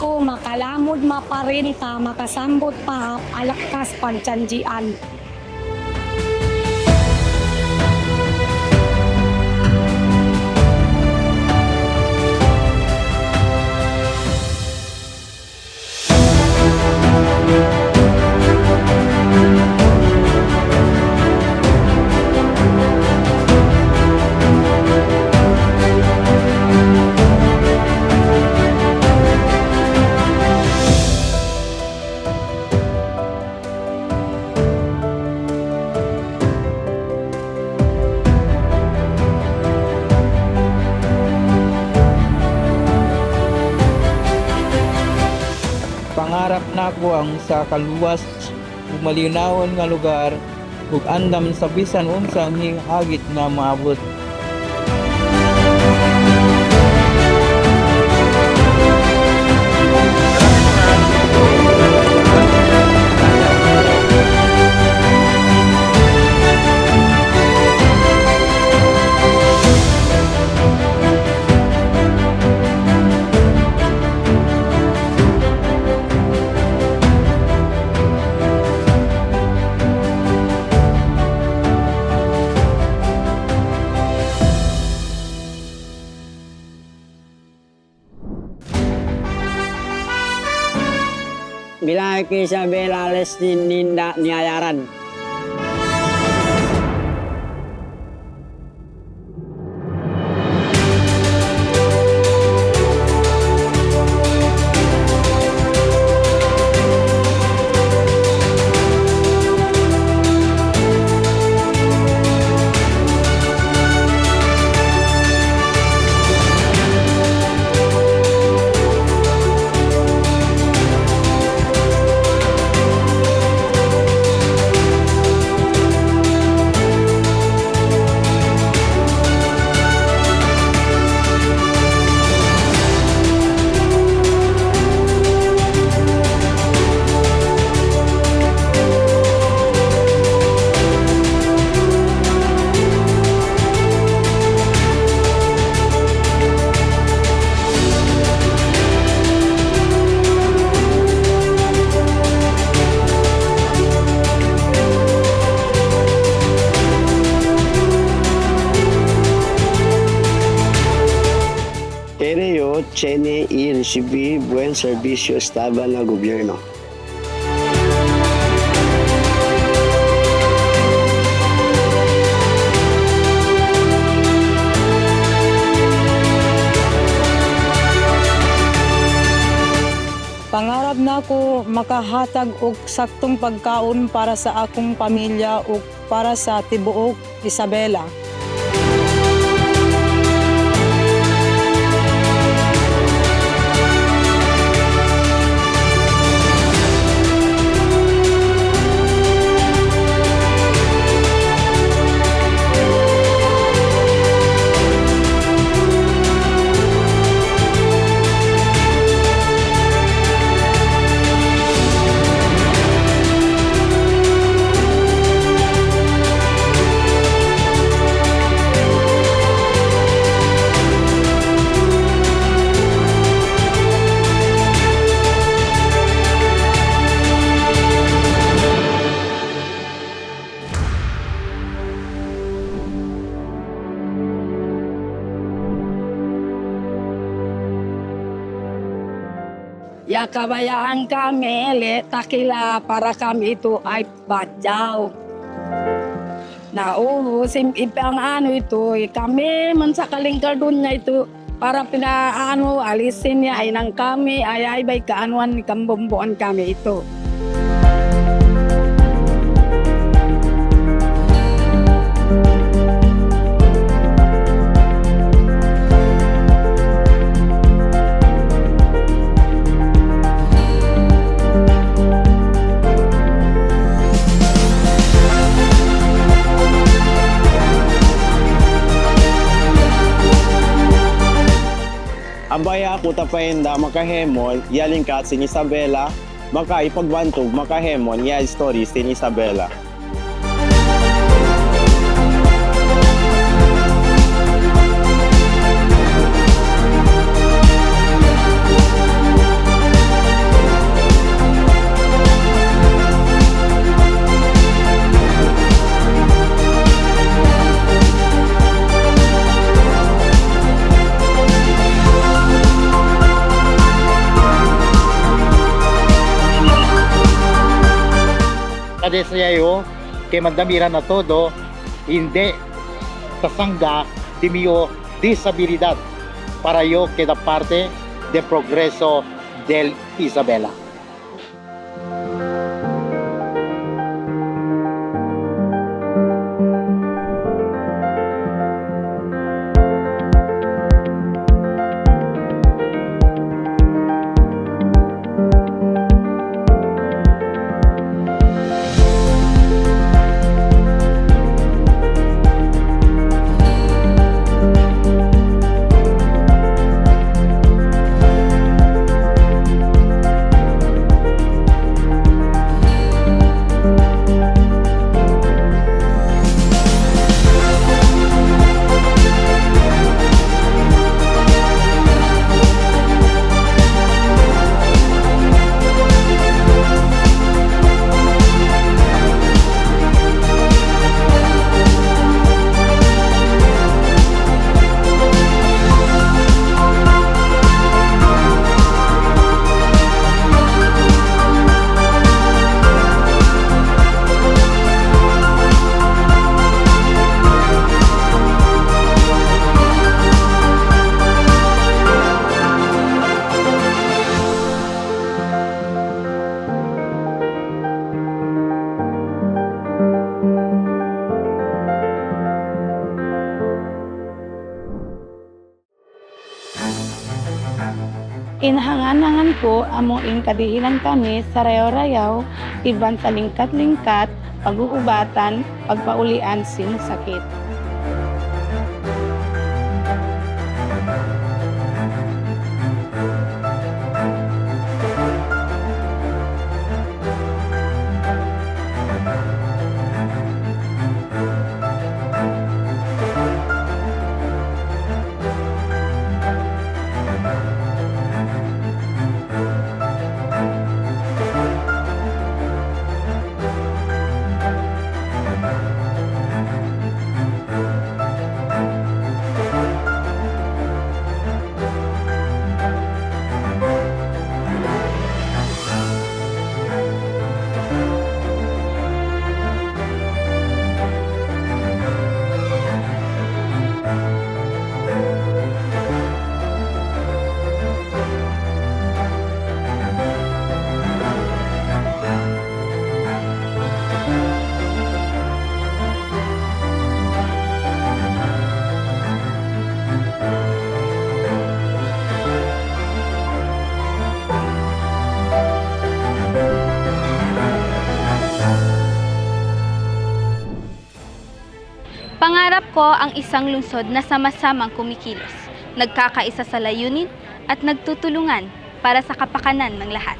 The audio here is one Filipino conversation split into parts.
ko makalamod maparinta makasambot pa alakkas panchanjian. Pangarap na ko ang sa kaluwas ug malinawon nga lugar ug andam sa bisan unsang hagit na maabot. Bila Isabela Leslie Ninda Niayaran. Creo tiene y recibí buen servicio estaba en el gobierno. Pangarap na ko makahatag og saktong pagkaon para sa akong pamilya ug para sa tibuok Isabela. Ya kabayaan kami, takila para kami itu ay badyaw. Nauusim ipang ano ito, kami man sa kalingkardon niya ito, para pinaano, alisin niya ay nang kami, ay bay kaanuan ni kambomboan kami ito. Abaya ko tapayenda makahemon, yaling ka sin Isabela, maka ipagbantog makahemon, ya story sin Isabela. kadesayayo, kay mandamira na todo, hindi tasangga di mio disabilidad para yo queda parte de progreso del Isabela. Inhangan-hangan ko among inkadihilan kami sa rayaw-rayaw, iban sa lingkat-lingkat, pag-uubatan, pagpaulian sinusakit. Pangarap ko ang isang lungsod na sama-samang kumikilos, nagkakaisa sa layunin at nagtutulungan para sa kapakanan ng lahat.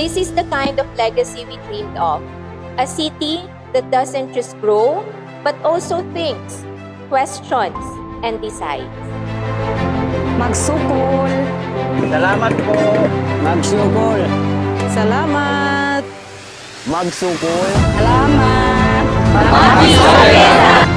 This is the kind of legacy we dreamed of. A city that doesn't just grow, but also thinks, questions, and decides. Magsukol! Salamat po. Magsugol. Salamat! Magsukol. Salamat! Happy Isabela!